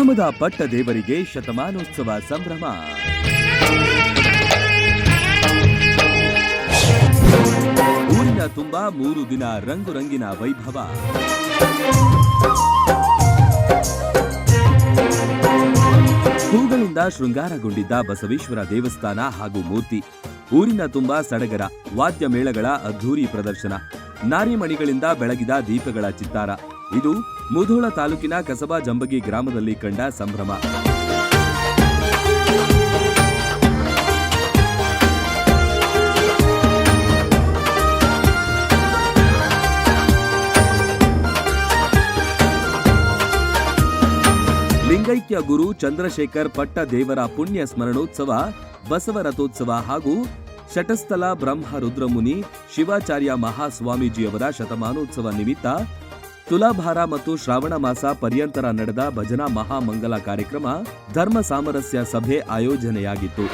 ಗ್ರಾಮದ ಪಟ್ಟ ದೇವರಿಗೆ ಶತಮಾನೋತ್ಸವ ಸಂಭ್ರಮ. ಊರಿನ ತುಂಬಾ 3 ದಿನ ರಂಗುರಂಗಿನ ವೈಭವ. ಹೂಗಳಿಂದ ಶೃಂಗಾರಗೊಂಡಿದ್ದ ಬಸವೇಶ್ವರ ದೇವಸ್ಥಾನ ಹಾಗೂ ಮೂರ್ತಿ. ಊರಿನ ತುಂಬಾ ಸಡಗರ, ವಾದ್ಯ ಮೇಳಗಳ ಅದ್ಧೂರಿ ಪ್ರದರ್ಶನ, ನಾರಿಮಣಿಗಳಿಂದ ಬೆಳಗಿದ ದೀಪಗಳ ಚಿತ್ತಾರ. ಇದು ಮುಧೋಳ ತಾಲೂಕಿನ ಕಸಬಾ ಜಂಬಗಿ ಗ್ರಾಮದಲ್ಲಿ ಕಂಡ ಸಂಭ್ರಮ. ಲಿಂಗೈಕ್ಯ ಗುರು ಚಂದ್ರಶೇಖರ್ ಪಟ್ಟ ದೇವರ ಪುಣ್ಯ ಸ್ಮರಣೋತ್ಸವ, ಬಸವ ರಥೋತ್ಸವ ಹಾಗೂ ಶಟಸ್ಥಲ ಬ್ರಹ್ಮ ರುದ್ರಮುನಿ ಶಿವಾಚಾರ್ಯ ಮಹಾಸ್ವಾಮೀಜಿಯವರ ಶತಮಾನೋತ್ಸವ ನಿಮಿತ್ತ ತುಲಾಭಾರ ಮತ್ತು ಶ್ರಾವಣ ಮಾಸ ಪರ್ಯಂತರ ನಡೆದ ಭಜನಾ ಮಹಾಮಂಗಲ ಕಾರ್ಯಕ್ರಮ, ಧರ್ಮ ಸಾಮರಸ್ಯ ಸಭೆ ಆಯೋಜನೆಯಾಗಿತ್ತು.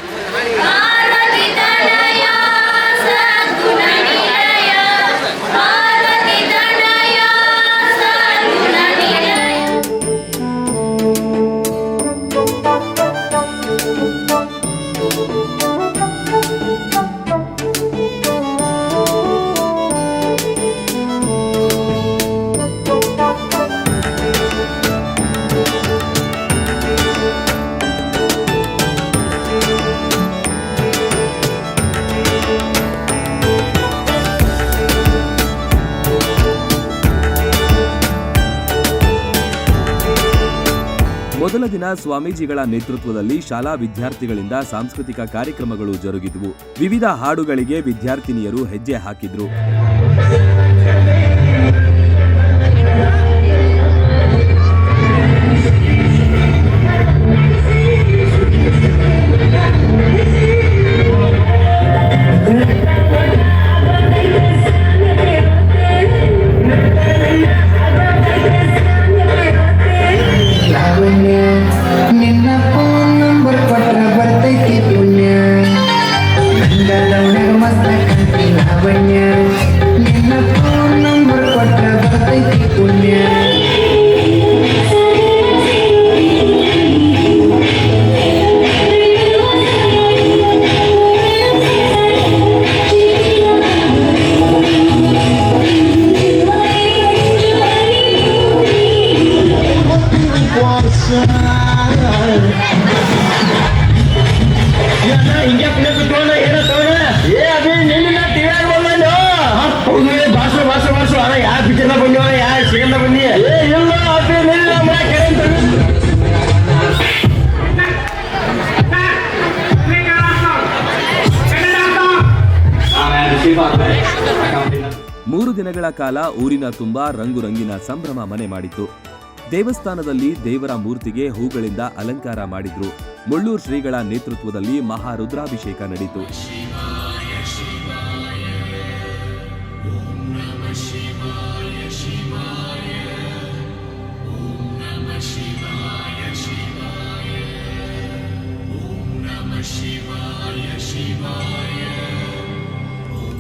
ಮೊದಲ ದಿನ ಸ್ವಾಮೀಜಿಗಳ ನೇತೃತ್ವದಲ್ಲಿ ಶಾಲಾ ವಿದ್ಯಾರ್ಥಿಗಳಿಂದ ಸಾಂಸ್ಕೃತಿಕ ಕಾರ್ಯಕ್ರಮಗಳು ಜರುಗಿದವು. ವಿವಿಧ ಹಾಡುಗಳಿಗೆ ವಿದ್ಯಾರ್ಥಿನಿಯರು ಹೆಜ್ಜೆ ಹಾಕಿದ್ರು. ಮೂರು ದಿನಗಳ ಕಾಲ ಊರಿನ ತುಂಬಾ ರಂಗುರಂಗಿನ ಸಂಭ್ರಮ ಮನೆ ಮಾಡಿತ್ತು. ದೇವಸ್ಥಾನದಲ್ಲಿ ದೇವರ ಮೂರ್ತಿಗೆ ಹೂಗಳಿಂದ ಅಲಂಕಾರ ಮಾಡಿದ್ರು. ಮುಳ್ಳೂರು ಶ್ರೀಗಳ ನೇತೃತ್ವದಲ್ಲಿ ಮಹಾರುದ್ರಾಭಿಷೇಕ ನಡೆಯಿತು.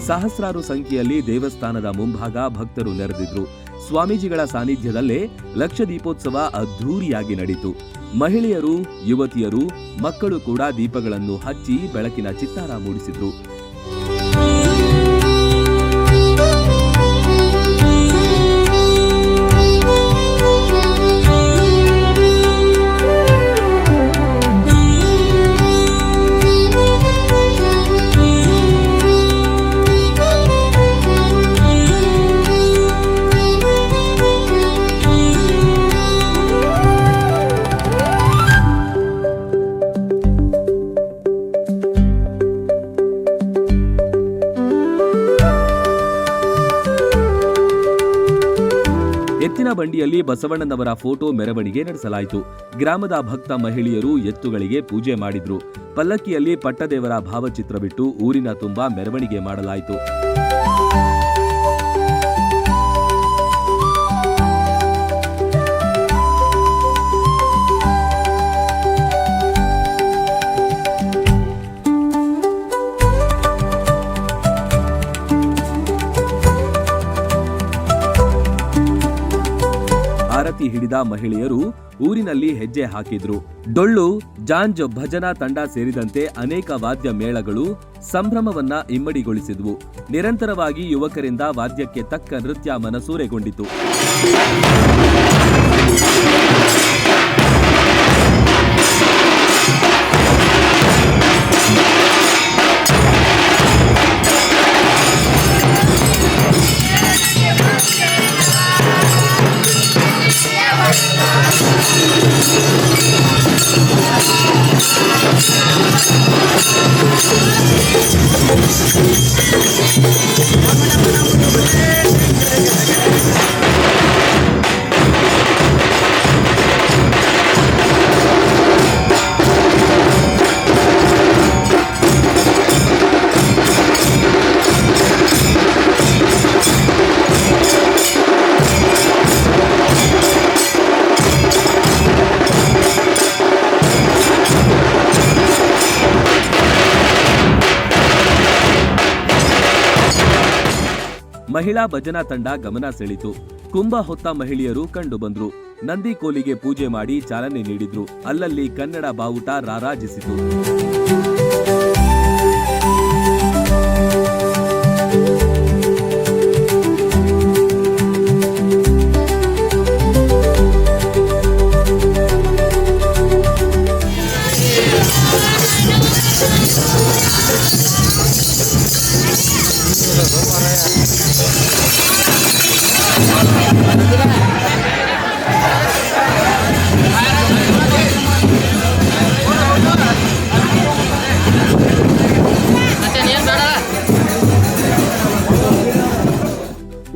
ಸಹಸ್ರಾರು ಸಂಖ್ಯೆಯಲ್ಲಿ ದೇವಸ್ಥಾನದ ಮುಂಭಾಗ ಭಕ್ತರು ನೆರೆದಿದ್ರು. ಸ್ವಾಮೀಜಿಗಳ ಸಾನ್ನಿಧ್ಯದಲ್ಲೇ ಲಕ್ಷ ದೀಪೋತ್ಸವ ಅದ್ಧೂರಿಯಾಗಿ ನಡೆಯಿತು. ಮಹಿಳೆಯರು, ಯುವತಿಯರು, ಮಕ್ಕಳು ಕೂಡ ದೀಪಗಳನ್ನು ಹಚ್ಚಿ ಬೆಳಕಿನ ಚಿತ್ತಾರ ಮೂಡಿಸಿದ್ರು. ಎತ್ತಿನ ಬಂಡಿಯಲ್ಲಿ ಬಸವಣ್ಣನವರ ಫೋಟೋ ಮೆರವಣಿಗೆ ನಡೆಸಲಾಯಿತು. ಗ್ರಾಮದ ಭಕ್ತ ಮಹಿಳೆಯರು ಎತ್ತುಗಳಿಗೆ ಪೂಜೆ ಮಾಡಿದ್ರು. ಪಲ್ಲಕ್ಕಿಯಲ್ಲಿ ಪಟ್ಟದೇವರ ಭಾವಚಿತ್ರವಿಟ್ಟು ಊರಿನ ತುಂಬಾ ಮೆರವಣಿಗೆ ಮಾಡಲಾಯಿತು. ಪಲ್ಲಕ್ಕಿ ಹಿಡಿದ ಮಹಿಳೆಯರು ಊರಿನಲ್ಲಿ ಹೆಜ್ಜೆ ಹಾಕಿದ್ರು. ಡೊಳ್ಳು, ಜಾಂಜ್, ಭಜನಾ ತಂಡ ಸೇರಿದಂತೆ ಅನೇಕ ವಾದ್ಯ ಮೇಳಗಳು ಸಂಭ್ರಮವನ್ನ ಇಮ್ಮಡಿಗೊಳಿಸಿದ್ವು. ನಿರಂತರವಾಗಿ ಯುವಕರಿಂದ ವಾದ್ಯಕ್ಕೆ ತಕ್ಕ ನೃತ್ಯ ಮನಸೂರೆಗೊಂಡಿತು. ಮಹಿಳಾ ಭಜನಾ ತಂಡ ಗಮನ ಸೆಳೆಯಿತು. ಕುಂಭ ಹೊತ್ತ ಮಹಿಳೆಯರು ಕಂಡುಬಂದ್ರು. ನಂದಿ ಕೋಲಿಗೆ ಪೂಜೆ ಮಾಡಿ ಚಾಲನೆ ನೀಡಿದ್ರು. ಅಲ್ಲಲ್ಲಿ ಕನ್ನಡ ಬಾವುಟ ರಾರಾಜಿಸಿತು.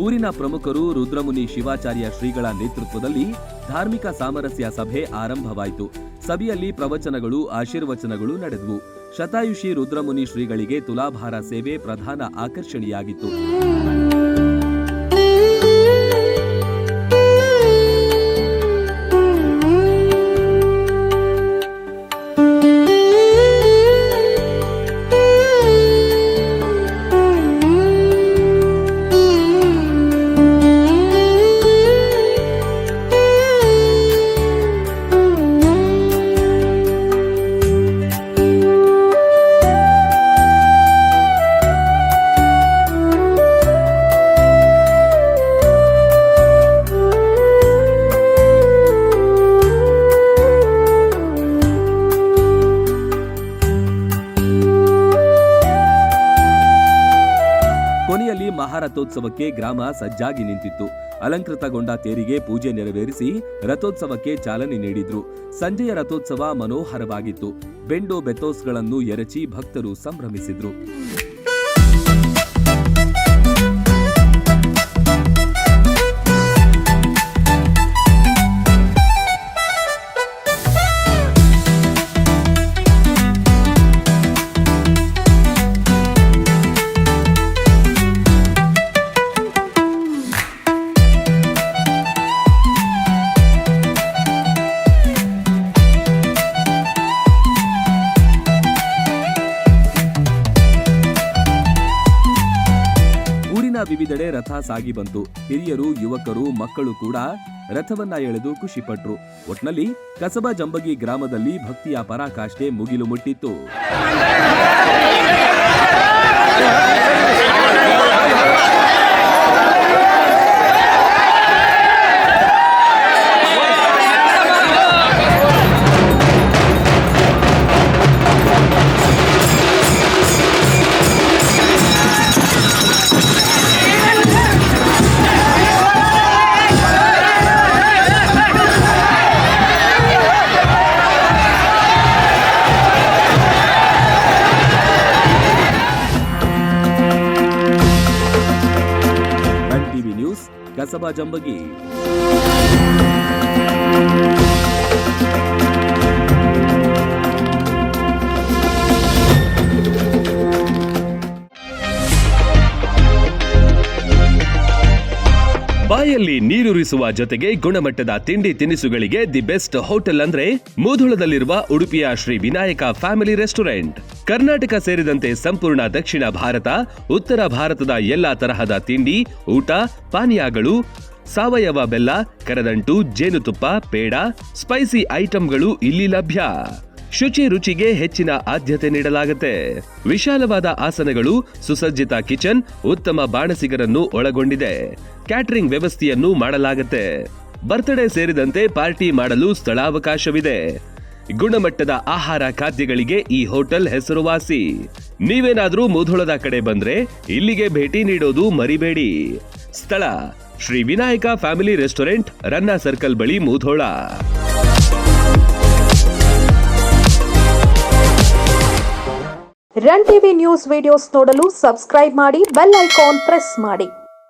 ಊರಿನ ಪ್ರಮುಖರು ರುದ್ರಮುನಿ ಶಿವಾಚಾರ್ಯ ಶ್ರೀಗಳ ನೇತೃತ್ವದಲ್ಲಿ ಧಾರ್ಮಿಕ ಸಾಮರಸ್ಯ ಸಭೆ ಆರಂಭವಾಯಿತು. ಸಭೆಯಲ್ಲಿ ಪ್ರವಚನಗಳು, ಆಶೀರ್ವಚನಗಳು ನಡೆದವು. ಶತಾಯುಷಿ ರುದ್ರಮುನಿ ಶ್ರೀಗಳಿಗೆ ತುಲಾಭಾರ ಸೇವೆ ಪ್ರಧಾನ ಆಕರ್ಷಣೆಯಾಗಿತ್ತು. ಕೊನೆಯಲ್ಲಿ ಮಹಾರಥೋತ್ಸವಕ್ಕೆ ಗ್ರಾಮ ಸಜ್ಜಾಗಿ ನಿಂತಿತ್ತು. ಅಲಂಕೃತಗೊಂಡ ತೇರಿಗೆ ಪೂಜೆ ನೆರವೇರಿಸಿ ರಥೋತ್ಸವಕ್ಕೆ ಚಾಲನೆ ನೀಡಿದ್ರು. ಸಂಜೆಯ ರಥೋತ್ಸವ ಮನೋಹರವಾಗಿತ್ತು. ಬೆಂಡು ಬೆತ್ತೋಸ್ಗಳನ್ನು ಎರಚಿ ಭಕ್ತರು ಸಂಭ್ರಮಿಸಿದ್ರು. ವಿವಿಧೆಡೆ ರಥ ಸಾಗಿ ಬಂತು. ಹಿರಿಯರು, ಯುವಕರು, ಮಕ್ಕಳು ಕೂಡ ರಥವನ್ನ ಎಳೆದು ಖುಷಿಪಟ್ರು. ಒಟ್ನಲ್ಲಿ ಕಸಬಾ ಜಂಬಗಿ ಗ್ರಾಮದಲ್ಲಿ ಭಕ್ತಿಯ ಪರಾಕಾಷ್ಠೆ ಮುಗಿಲು ಮುಟ್ಟಿತ್ತು. ಕಸಬಾ ಜಂಬಗಿ. ಬಾಯಲ್ಲಿ ನೀರೂರಿಸುವ ಜೊತೆಗೆ ಗುಣಮಟ್ಟದ ತಿಂಡಿ ತಿನಿಸುಗಳಿಗೆ ದಿ ಬೆಸ್ಟ್ ಹೋಟೆಲ್ ಅಂದ್ರೆ ಮೂಧೋಳದಲ್ಲಿರುವ ಉಡುಪಿಯ ಶ್ರೀ ವಿನಾಯಕ ಫ್ಯಾಮಿಲಿ ರೆಸ್ಟೋರೆಂಟ್. ಕರ್ನಾಟಕ ಸೇರಿದಂತೆ ಸಂಪೂರ್ಣ ದಕ್ಷಿಣ ಭಾರತ, ಉತ್ತರ ಭಾರತದ ಎಲ್ಲಾ ತರಹದ ತಿಂಡಿ, ಊಟ, ಪಾನೀಯಗಳು, ಸಾವಯವ ಬೆಲ್ಲ, ಕರದಂಟು, ಜೇನುತುಪ್ಪ, ಪೇಡ, ಸ್ಪೈಸಿ ಐಟಂಗಳು ಇಲ್ಲಿ ಲಭ್ಯ. ಶುಚಿ ರುಚಿಗೆ ಹೆಚ್ಚಿನ ಆದ್ಯತೆ ನೀಡಲಾಗುತ್ತೆ. ವಿಶಾಲವಾದ ಆಸನಗಳು, ಸುಸಜ್ಜಿತ ಕಿಚನ್, ಉತ್ತಮ ಬಾಣಸಿಗರನ್ನು ಒಳಗೊಂಡಿದೆ. ಕ್ಯಾಟರಿಂಗ್ ವ್ಯವಸ್ಥೆಯನ್ನು ಮಾಡಲಾಗುತ್ತೆ. ಬರ್ತ್ಡೇ ಸೇರಿದಂತೆ ಪಾರ್ಟಿ ಮಾಡಲು ಸ್ಥಳಾವಕಾಶವಿದೆ. ಗುಣಮಟ್ಟದ ಆಹಾರ ಖಾದ್ಯಗಳಿಗೆ ಈ ಹೋಟೆಲ್ ಹೆಸರುವಾಸಿ. ನೀವೇನಾದ್ರೂ ಮುಧೋಳದ ಕಡೆ ಬಂದ್ರೆ ಇಲ್ಲಿಗೆ ಭೇಟಿ ನೀಡೋದು ಮರಿಬೇಡಿ. ಸ್ಥಳ ಶ್ರೀ ವಿನಾಯಕ ಫ್ಯಾಮಿಲಿ ರೆಸ್ಟೋರೆಂಟ್, ರನ್ನ ಸರ್ಕಲ್ ಬಳಿ, Mudhol. Run TV news videos ನೋಡಲು ಸಬ್ಸ್ಕ್ರೈಬ್ ಮಾಡಿ, ಬೆಲ್ ಐಕಾನ್ ಪ್ರೆಸ್ ಮಾಡಿ.